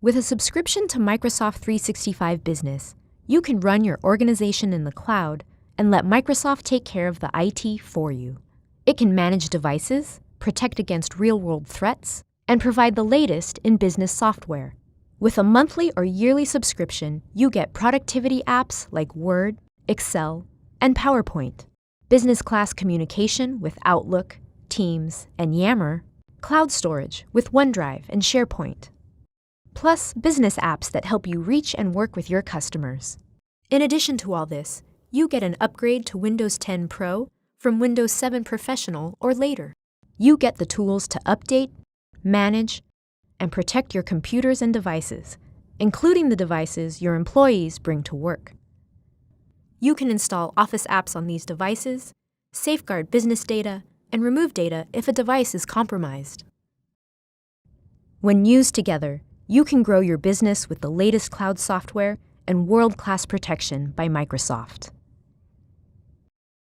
With a subscription to Microsoft 365 Business, you can run your organization in the cloud and let Microsoft take care of the IT for you. It can manage devices, protect against real-world threats, and provide the latest in business software. With a monthly or yearly subscription, you get productivity apps like Word, Excel, and PowerPoint, business-class communication with Outlook, Teams, and Yammer, cloud storage with OneDrive and SharePoint, plus business apps that help you reach and work with your customers. In addition to all this, you get an upgrade to Windows 10 Pro from Windows 7 Professional or later. You get the tools to update, manage, and protect your computers and devices, including the devices your employees bring to work. You can install Office apps on these devices, safeguard business data, and remove data if a device is compromised. When used together, you can grow your business with the latest cloud software and world-class protection by Microsoft.